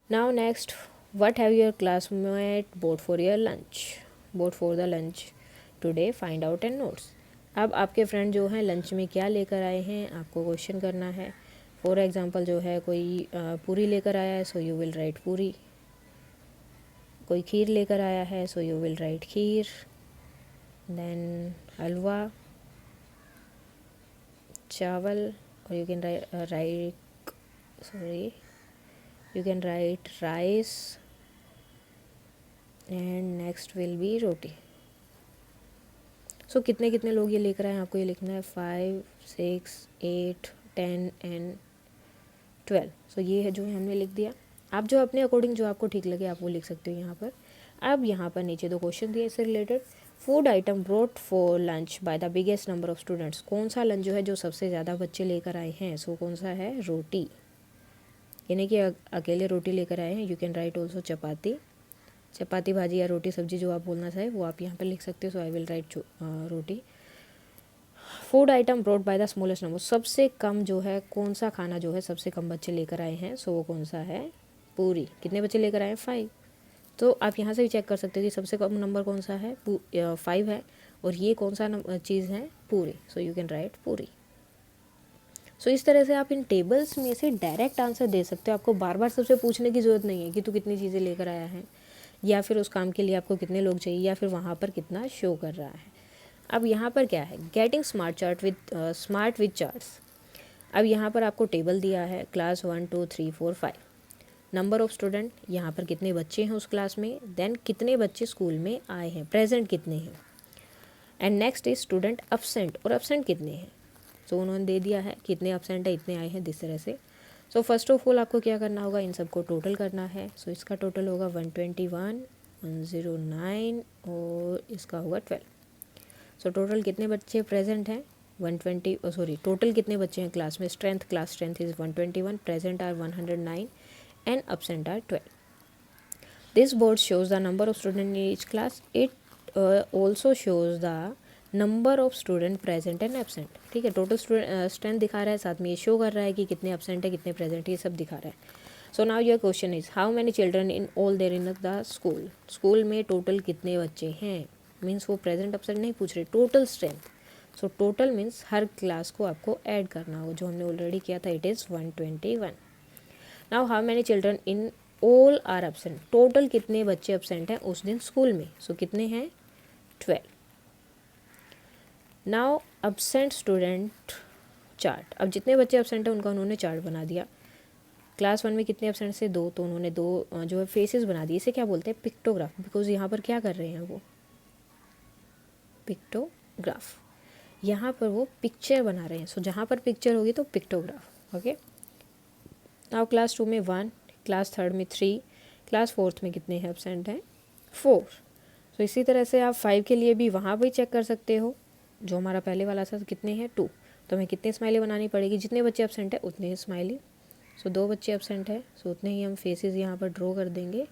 Now next, what have your classmate bought for your lunch? Bought for the lunch today, find out and notes. अब आपके friend जो हैं lunch में क्या लेकर आए हैं आपको क्वेश्चन करना है. फॉर एग्जांपल जो है कोई पूरी लेकर आया है, सो यू विल राइट पूरी. कोई खीर लेकर आया है, so you will write kheer. Then halwa, chawal, और you can write sorry you can write rice, and next will be roti. So कितने कितने लोग ये लेकर आए आपको ये लिखना है 5, 6, 8, 10 एंड 12. सो ये है जो है हमने लिख दिया. आप जो अपने अकॉर्डिंग जो आपको ठीक लगे आप वो लिख सकते हो यहाँ पर. अब यहाँ पर नीचे दो क्वेश्चन दिए इससे related. Food item brought for lunch by the biggest number of students. कौन सा लंच जो है जो सबसे ज़्यादा बच्चे लेकर आए हैं, सो कौन सा है? रोटी. यानी कि अकेले रोटी लेकर आए हैं. यू कैन राइट ऑल्सो चपाती. चपाती भाजी या रोटी सब्जी जो आप बोलना चाहे वो आप यहाँ पर लिख सकते हो. So I will write roti. Food item brought by the smallest number. सबसे कम जो है कौन सा खाना जो है सबसे कम बच्चे लेकर आए हैं, सो वो कौन सा है? पूरी. कितने बच्चे लेकर आए हैं? 5. तो आप यहाँ से भी चेक कर सकते हो कि सबसे कम नंबर कौन सा है? 5 है. और ये कौन सा चीज़ है? पूरी. सो यू कैन राइट पूरी. सो इस तरह से आप इन टेबल्स में से डायरेक्ट आंसर दे सकते हो. आपको बार बार सबसे पूछने की ज़रूरत नहीं है कि तू कितनी चीज़ें लेकर आया है, या फिर उस काम के लिए आपको कितने लोग चाहिए, या फिर वहाँ पर कितना शो कर रहा है. अब यहाँ पर क्या है? Getting smart with charts. अब यहाँ पर आपको टेबल दिया है क्लास 1, 2, 3, 4, 5. नंबर ऑफ़ स्टूडेंट, यहाँ पर कितने बच्चे हैं उस क्लास में. देन कितने बच्चे स्कूल में आए हैं, प्रेजेंट कितने हैं. And next is student absent, और अब्सेंट कितने हैं. सो उन्होंने दे दिया है कितने अब्सेंट है, इतने आए हैं, दिस तरह से. सो फर्स्ट ऑफ ऑल आपको क्या करना होगा? इन सबको टोटल करना है. सो इसका टोटल होगा 121, 109 और इसका होगा 12. सो टोटल कितने बच्चे प्रेजेंट हैं? 120. टोटल कितने बच्चे हैं क्लास में? Class strength is 121, present are 109 and absent are 12. This board shows the number of student in each class. It also shows the number of student present and absent. ठीक है, total strength दिखा रहा है, साथ में ये show कर रहा है कि कितने एबसेंट है कितने प्रेजेंट, ये सब दिखा रहा है. So now your question is how many children in all there in the school. School में टोटल कितने बच्चे हैं. मीन्स वो प्रेजेंट एबसेंट नहीं पूछ रहे, total strength. So total means हर क्लास को आपको ऐड करना हो, जो हमने ऑलरेडी किया था. It is 121. Now how many children in all are absent. Total कितने बच्चे एबसेंट हैं उस दिन स्कूल में. सो कितने हैं? 12. Now absent student chart. अब जितने बच्चे अब्सेंट हैं उनका उन्होंने चार्ट बना दिया. क्लास 1 में कितने अब्सेंट से? 2. तो उन्होंने 2 जो है फेसेस बना दिए. इसे क्या बोलते हैं? पिक्टोग्राफ. बिकॉज यहाँ पर क्या कर रहे हैं वो? पिक्टोग्राफ. यहाँ पर वो पिक्चर बना रहे हैं. सो जहाँ पर पिक्चर होगी तो पिक्टोग्राफ. ओके. नाउ क्लास 2 में 1, क्लास 3 में 3, क्लास 4 में कितने हैं एब्सेंट हैं? 4. सो इसी तरह से आप 5 के लिए भी वहाँ भी चेक कर सकते हो. जो हमारा पहले वाला था कितने हैं? 2. तो हमें कितने स्माइली बनानी पड़ेगी? जितने बच्चे एब्सेंट है उतने ही स्माइली. सो 2 बच्चे एब्सेंट है, सो उतने ही हम फेसेस यहाँ पर ड्रॉ कर देंगे.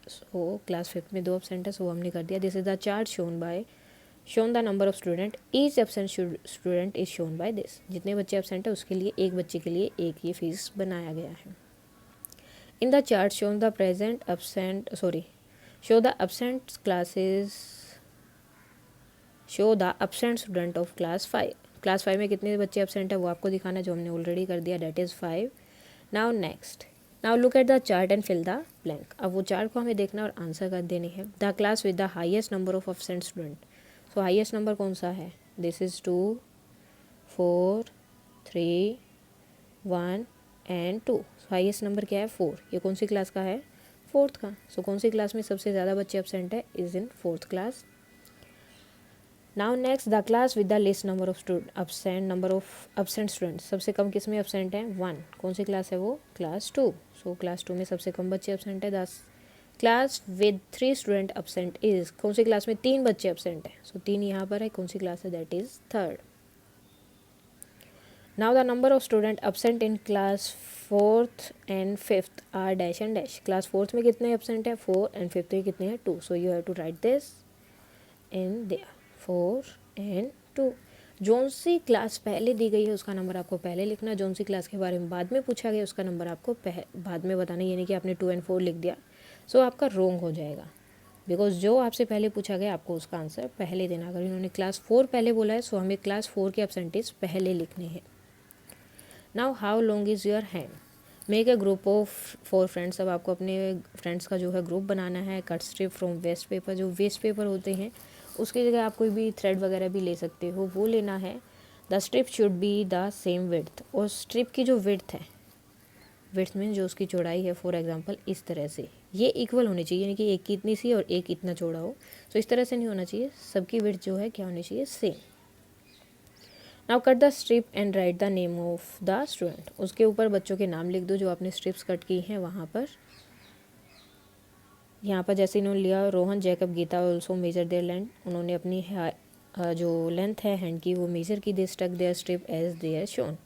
सो क्लास 5 में 2 एब्सेंट है, सो हमने कर दिया. This is the chart shown the number of student. Each absent student is shown by this. जितने बच्चे एब्सेंट है उसके लिए एक बच्चे के लिए एक ये फेस बनाया गया है. इन the chart shown the present absent show the absent classes. Show the absent student of class 5. Class 5 में कितने बच्चे एब्सेंट है वो आपको दिखाना है, जो हमने ऑलरेडी कर दिया. Date is 5. Now next, now look at the chart and fill the blank. अब वो चार्ट को हमें देखना और आंसर कर देने हैं. The class with the highest number of absent student. So highest number कौन सा है? This is 2, 4, 3, 1 and 2. Highest number क्या है? 4. ये कौन सी क्लास का है? 4th का. सो कौन सी क्लास में सबसे ज़्यादा बच्चे एब्सेंट है? Is in 4th class. Now next, the class with the लेस्ट number of number of absent student. सबसे कम किस में एब्सेंट है? 1. कौन सी क्लास है वो? क्लास 2. सो क्लास 2 में सबसे कम बच्चे एब्सेंट है 10. Class with 3 student absent is. कौन सी क्लास में 3 बच्चे एब्सेंट है? सो 3 यहाँ पर है. कौन सी क्लास है? That is 3rd. Now the number of student absent in class 4th and 5th are dash and dash. Class 4th में कितने एब्सेंट है? 4. एंड 5th में कितने हैं? 2. So you have to write this in there. 4 and 2. जौन सी class पहले दी गई है उसका नंबर आपको पहले लिखना, जौन सी क्लास के बारे में बाद में पूछा गया उसका नंबर आपको बाद में बताना, यानी कि आपने 2 और 4 लिख दिया सो आपका रॉन्ग हो जाएगा, बिकॉज जो आपसे पहले पूछा गया आपको उसका आंसर पहले देना। अगर इन्होंने क्लास 4 पहले बोला है सो हमें क्लास 4 के एब्सेंटेज पहले लिखने हैं। Now how long is your hand, make a group of 4 friends. अब आपको अपने फ्रेंड्स का जो है ग्रुप बनाना है। Cut strip from waste paper, जो वेस्ट पेपर होते हैं उसकी जगह आप कोई भी थ्रेड वगैरह भी ले सकते हो, वो लेना है। The strip should be the same width, और स्ट्रिप की जो विड्थ है, विड्थ मीन जो उसकी चौड़ाई है, फॉर एग्जांपल इस तरह से ये इक्वल होनी चाहिए, यानी कि एक की इतनी सी और एक इतना चौड़ा हो। तो इस तरह से नहीं होना चाहिए, सबकी विड्थ जो है क्या होनी चाहिए, same. Now cut the strip and right the name of the student, उसके ऊपर बच्चों के नाम लिख दो जो आपने स्ट्रिप्स कट की हैं वहाँ पर। यहाँ पर जैसे इन्होंने लिया Rohan, Jacob, Geeta also measure their length, उन्होंने अपनी जो लेंथ है हैंड की वो मेज़र की। They stuck their strip as they're shown,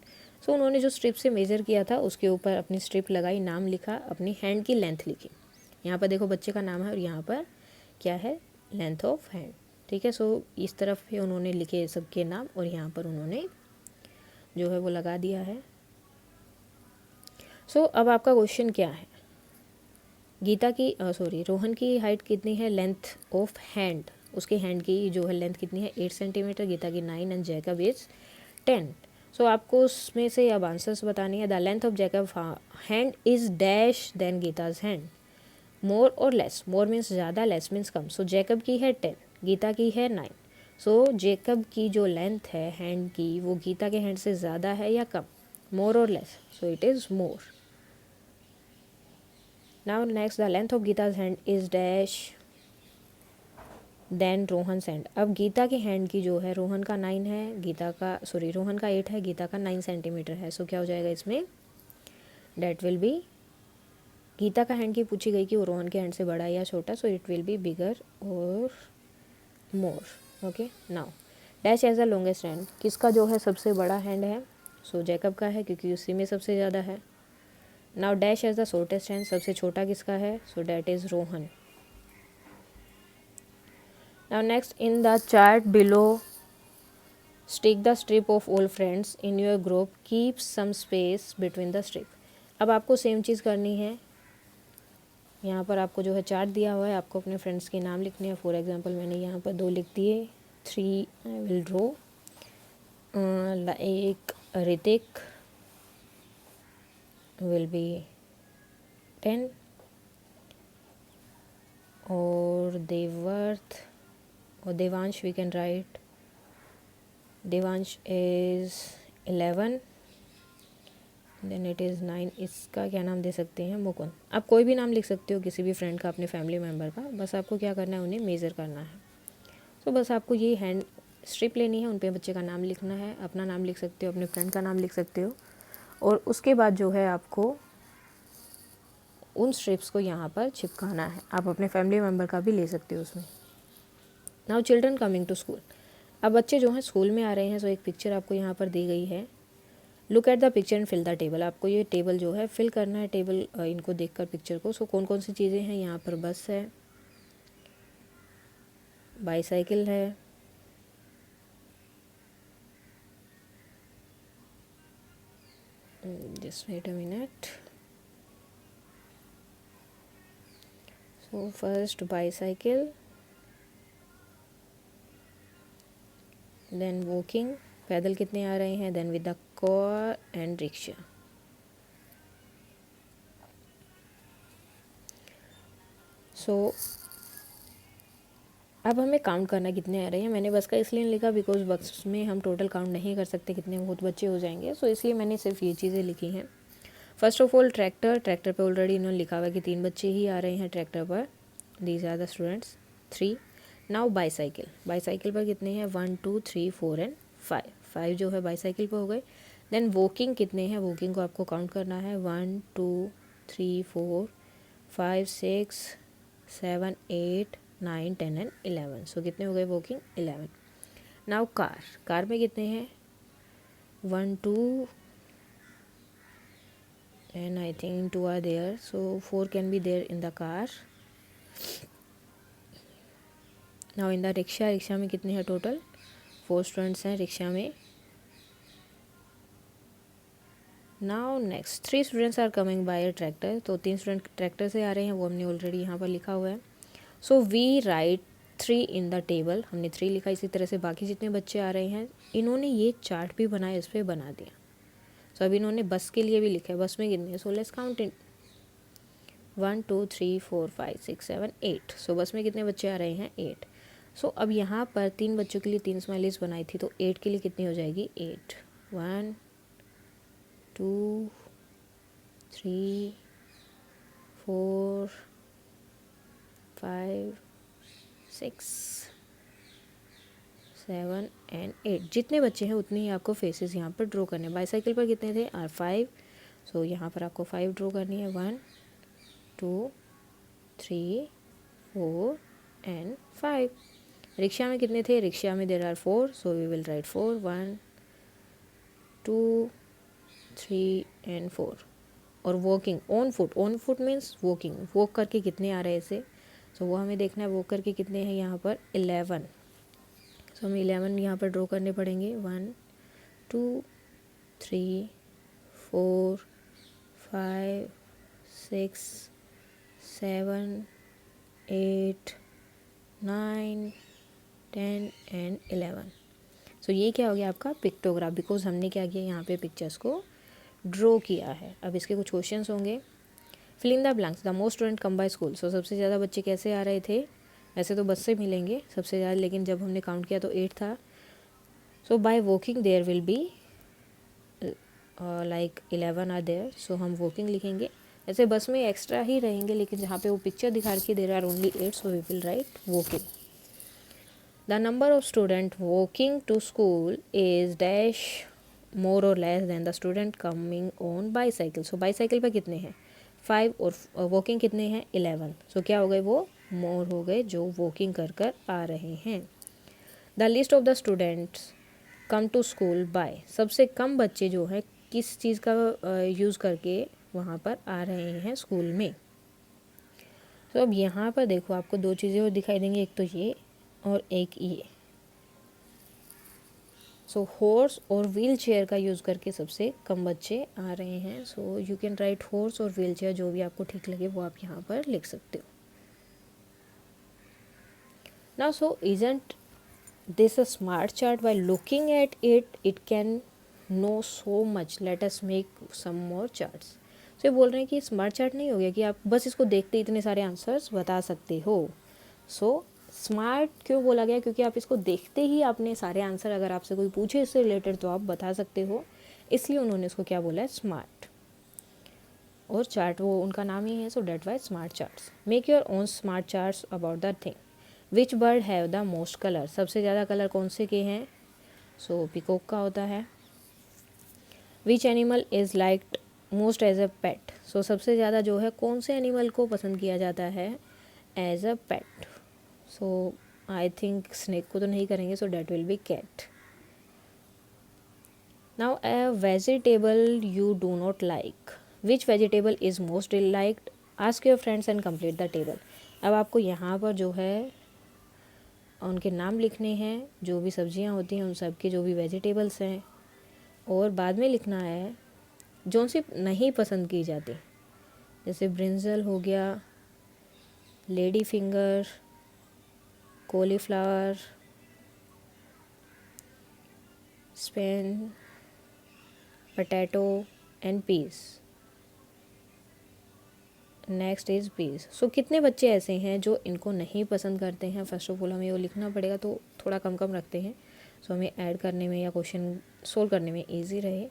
so उन्होंने जो स्ट्रिप से मेज़र किया था उसके ऊपर अपनी स्ट्रिप लगाई, नाम लिखा, अपनी हैंड की लेंथ लिखी। यहाँ पर देखो बच्चे का नाम है और यहाँ पर क्या है, लेंथ ऑफ हैंड, ठीक है। सो इस तरफ भी उन्होंने लिखे सबके नाम और यहाँ पर उन्होंने जो है वो लगा दिया है। सो अब आपका क्वेश्चन क्या है, गीता की रोहन की हाइट कितनी है, लेंथ ऑफ हैंड, उसके हैंड की जो है लेंथ कितनी है 8 सेंटीमीटर, गीता की 9 एंड जैकब इज 10। सो आपको उसमें से अब आंसर्स बतानी है। The length of Jacob hand is dash than Geeta's hand, more और लेस, मोर मीन्स ज़्यादा, लेस मीन्स कम। सो जैकब की है 10, गीता की है 9। सो जैकब की जो लेंथ है हैंड की वो गीता के हैंड से ज़्यादा है या कम, मोर और less, so it is more. Now next, the length of Geeta's hand is dash than Rohan hand. अब गीता के हैंड की जो है, रोहन का 9 है, रोहन का 8 है, गीता का 9 सेंटीमीटर है। सो क्या हो जाएगा इसमें, डेट विल बी, गीता का हैंड की पूछी गई कि वो रोहन के हैंड से बड़ा या छोटा, so it will be bigger or more. Okay, now dash as the longest hand, किसका जो है सबसे बड़ा हैंड है, सो जैकब का है क्योंकि उसी में सबसे ज़्यादा है। Now dash as the shortest hand, सबसे छोटा किसका है, so that is Rohan. Now next, in the chart below stick the strip of all friends in your group, keep some space between the strip. अब आपको सेम चीज़ करनी है, यहाँ पर आपको जो है चार्ट दिया हुआ है, आपको अपने फ्रेंड्स के नाम लिखने हैं। फॉर एग्जांपल मैंने यहाँ पर 2 लिख दिए, 3 आई विल ड्रॉ, एक ऋतिक विल बी 10 और देवर्थ और Devansh we can write, Devansh is 11 then it is 9। इसका क्या नाम दे सकते हैं, मुकुंद। आप कोई भी नाम लिख सकते हो किसी भी फ्रेंड का, अपने फैमिली मेम्बर का, बस आपको क्या करना है, उन्हें मेज़र करना है। तो बस आपको ये हैंड स्ट्रिप लेनी है, उन पे बच्चे का नाम लिखना है, अपना नाम लिख सकते हो, अपने फ्रेंड का नाम लिख सकते हो, और उसके बाद जो है आपको उन स्ट्रिप्स को यहाँ पर चिपकाना है। आप अपने फैमिली मेम्बर का भी ले सकते हो उसमें। Now children coming to school, अब बच्चे जो हैं स्कूल में आ रहे हैं। सो एक पिक्चर आपको यहाँ पर दी गई है, look at the picture and fill the table. आपको ये टेबल जो है फिल करना है, टेबल इनको देखकर पिक्चर को। सो कौन कौन सी चीज़ें हैं यहाँ पर, बस है, बाईसाइकिल है, just wait a minute. So first bicycle, then walking, पैदल कितने आ रहे हैं, then with the car and rickshaw. So अब हमें काउंट करना कितने आ रहे हैं। मैंने बस का इसलिए लिखा बिकॉज बस में हम टोटल काउंट नहीं कर सकते, कितने बहुत बच्चे हो जाएंगे। सो इसलिए मैंने सिर्फ ये चीज़ें लिखी हैं। First of all tractor, tractor पे ऑलरेडी इन्होंने लिखा हुआ है कि 3 बच्चे ही आ रहे हैं ट्रैक्टर पर, these are the students 3। Now bicycle, bicycle पर कितने हैं, 1 2 3 4 एंड 5 जो है बाईसाइकिल पर हो गए। देन वॉकिंग कितने हैं, वॉकिंग को आपको काउंट करना है, 1 2 3 4 5 6 7 8 9 10 एंड 11। सो कितने हो गए वॉकिंग, 11। नाउ कार, कार में कितने हैं, 1 2 and I think 2 are there, so 4 can be there in the car. Now in the rickshaw, rickshaw में कितने हैं टोटल, 4 स्टूडेंट्स हैं रिक्शा में। Now next 3 students are coming by a tractor, तो 3 student tractor से आ रहे हैं, वो हमने ऑलरेडी यहाँ पर लिखा हुआ है। So we write 3 in the table, हमने 3 लिखा। इसी तरह से बाकी जितने बच्चे आ रहे हैं इन्होंने ये चार्ट भी बनाया, इस पर बना दिया। सो अब इन्होंने बस के लिए भी लिखा है, बस में कितने हैं, सो लेट्स काउंट इन 1 2 3 4 5 6 7 8। सो बस में कितने बच्चे आ रहे हैं, 8। सो अब यहाँ पर 3 बच्चों के लिए 3 स्माइलीज बनाई थी, तो 8 के लिए कितनी हो जाएगी, 8। 1 2 3 4 5 6 7 एंड 8। जितने बच्चे हैं उतने ही आपको फेसेस यहाँ पर ड्रॉ करने हैं। बाईसाइकिल पर कितने थे, आर 5। सो यहाँ पर आपको 5 ड्रॉ करनी है, 1 2 3 4 एंड 5। रिक्शा में कितने थे, रिक्शा में there are 4, so we will write 4, 1 2 3 and 4। और walking on foot means walking, walk करके कितने आ रहे हैं ऐसे, सो वो हमें देखना है। वॉक करके कितने हैं यहाँ पर, 11। सो हमें 11 यहाँ पर ड्रॉ करने पड़ेंगे, 1 2 3 4 5 6 7 8 9 10 एंड 11। सो ये क्या हो गया आपका पिक्टोग्राफ, बिकॉज हमने क्या किया यहाँ पे पिक्चर्स को ड्रॉ किया है। अब इसके कुछ क्वेश्चंस होंगे। Fill in the blanks, the most student come by school. So सबसे ज़्यादा बच्चे कैसे आ रहे थे, ऐसे तो बस से मिलेंगे सबसे ज़्यादा, लेकिन जब हमने काउंट किया तो 8 था। So by walking there will be like 11 are there, so हम वॉकिंग लिखेंगे। ऐसे बस में एक्स्ट्रा ही रहेंगे, लेकिन जहाँ पे वो पिक्चर दिखा रखी there are only 8, so we will write walking. The number of student walking to school is dash more और less than the student coming on bicycle. So bicycle पर कितने हैं, 5, और वॉकिंग कितने हैं, 11। सो क्या हो गए, वो मोर हो गए जो वॉकिंग कर कर आ रहे हैं। The list of the students come to school by, सबसे कम बच्चे जो हैं किस चीज़ का यूज़ करके वहाँ पर आ रहे हैं स्कूल में। तो अब यहाँ पर देखो आपको 2 चीज़ें और दिखाई देंगी, एक तो ये और एक ये। सो हॉर्स और व्हील चेयर का यूज़ करके सबसे कम बच्चे आ रहे हैं। So you can right horse और व्हील चेयर, जो भी आपको ठीक लगे वो आप यहाँ पर लिख सकते हो। Now so isn't this a smart chart, by looking at it it can know so much, let us make some more charts. तो ये बोल रहे हैं कि स्मार्ट चार्ट नहीं हो गया कि आप बस इसको देखते इतने सारे आंसर्स बता सकते हो। सो स्मार्ट क्यों बोला गया, क्योंकि आप इसको देखते ही आपने सारे आंसर, अगर आपसे कोई पूछे इससे रिलेटेड तो आप बता सकते हो, इसलिए उन्होंने इसको क्या बोला है, स्मार्ट। और चार्ट वो उनका नाम ही है, so that why smart charts. Make your own smart charts about the thing. Which bird have the most colour, सबसे ज़्यादा कलर कौन से के हैं, सो पिकॉक का होता है। Which animal is liked most as a pet, so सबसे ज़्यादा जो है कौन से एनिमल को पसंद किया जाता है as a pet, so I think snake को तो नहीं करेंगे, so that will be cat. Now a vegetable you do not like, which vegetable is most liked, ask your friends and complete the table. अब आपको यहाँ पर जो है उनके नाम लिखने हैं, जो भी सब्जियाँ होती हैं उन सब के, जो भी वेजिटेबल्स हैं, और बाद में लिखना है जो सी नहीं पसंद की जाती, जैसे ब्रिंजल हो गया, lady finger, cauliflower, spinach, potato and peas. Next is peas. So कितने बच्चे ऐसे हैं जो इनको नहीं पसंद करते हैं, फर्स्ट ऑफ ऑल हमें वो लिखना पड़ेगा, तो थोड़ा कम कम रखते हैं, सो हमें ऐड करने में या क्वेश्चन सोल्व करने में ईजी रहे।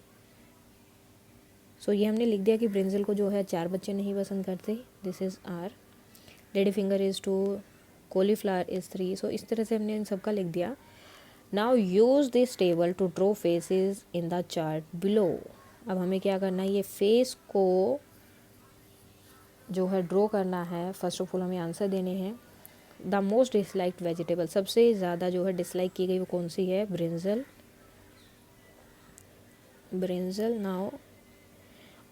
सो ये हमने लिख दिया कि ब्रिंजल को जो है 4 बच्चे नहीं पसंद करते, this is are. Lady finger is 2, cauliflower is 3। सो इस तरह से हमने इन सब का लिख दिया। Now use this table to draw faces in the chart below. अब हमें क्या करना है, ये फेस को जो है ड्रॉ करना है। फर्स्ट ऑफ ऑल हमें आंसर देने हैं। द मोस्ट डिसलाइक्ड वेजिटेबल, सबसे ज़्यादा जो है डिसलाइक की गई वो कौन सी है, ब्रिंजल। नाउ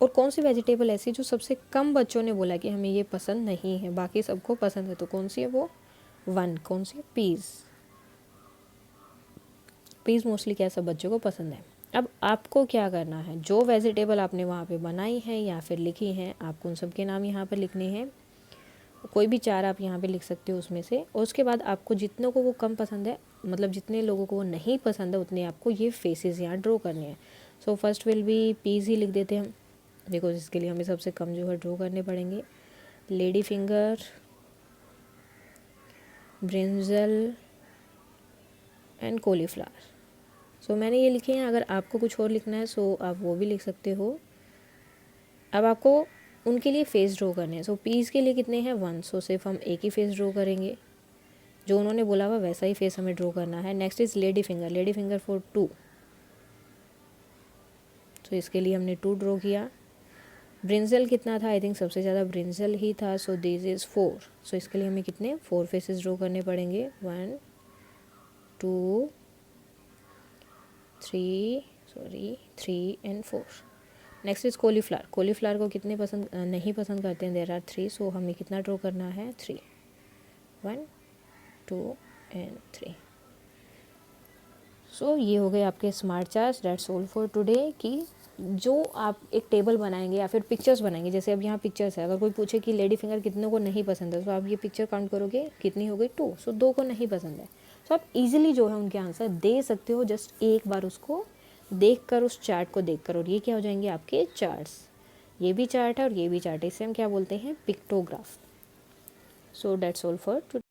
और कौन सी वेजिटेबल ऐसी जो सबसे कम बच्चों ने बोला कि हमें ये पसंद नहीं है, बाकी सबको पसंद है, तो कौन सी है वो, 1, कौन सी है, पीस। पीस मोस्टली क्या सब बच्चों को पसंद है। अब आपको क्या करना है, जो वेजिटेबल आपने वहाँ पे बनाई है या फिर लिखी हैं, आपको उन सब के नाम यहाँ पर लिखने हैं। कोई भी 4 आप यहाँ पे लिख सकते हो उसमें से। और उसके बाद आपको जितनों को वो कम पसंद है, मतलब जितने लोगों को वो नहीं पसंद है, उतने आपको ये फेसेस यहाँ ड्रॉ करने हैं। So first will be peas ही लिख देते हैं हम, बिकॉज इसके लिए हमें सबसे कम जो है ड्रॉ करने पड़ेंगे। Lady finger, brinjal and cauliflower. So मैंने ये लिखे हैं। अगर आपको कुछ और लिखना है सो आप वो भी लिख सकते हो। अब आपको उनके लिए फेस ड्रॉ करने हैं। सो पीस के लिए कितने हैं 1, सो सिर्फ हम एक ही फेस ड्रॉ करेंगे, जो उन्होंने बोला हुआ वैसा ही फेस हमें ड्रॉ करना है। Next is lady finger for 2, तो इसके लिए हमने 2 ड्रॉ किया। ब्रिंजल कितना था, आई थिंक सबसे ज़्यादा ब्रिंजल ही था, सो दिस इज़ 4, सो इसके लिए हमें कितने 4 फेसेस ड्रॉ करने पड़ेंगे। 1 2 3 एंड 4। नेक्स्ट इज़ कॉलीफ्लावर को कितने पसंद नहीं पसंद करते हैं, देयर आर 3, सो हमें कितना ड्रॉ करना है 3, 1 2 एंड 3। सो ये हो गए आपके smart charts. That's all for today. कि जो आप एक टेबल बनाएंगे या फिर पिक्चर्स बनाएंगे, जैसे अब यहाँ पिक्चर्स है, अगर कोई पूछे कि लेडी फिंगर कितनों को नहीं पसंद है, तो आप ये पिक्चर काउंट करोगे कितनी हो गई 2, सो 2 को नहीं पसंद है। सो आप इजीली जो है उनके आंसर दे सकते हो, जस्ट एक बार उसको देखकर, उस चार्ट को देखकर। और ये क्या हो जाएंगे आपके चार्ट्स। ये भी चार्ट है और ये भी चार्ट है, इसे हम क्या बोलते हैं pictograph. So that's all for today.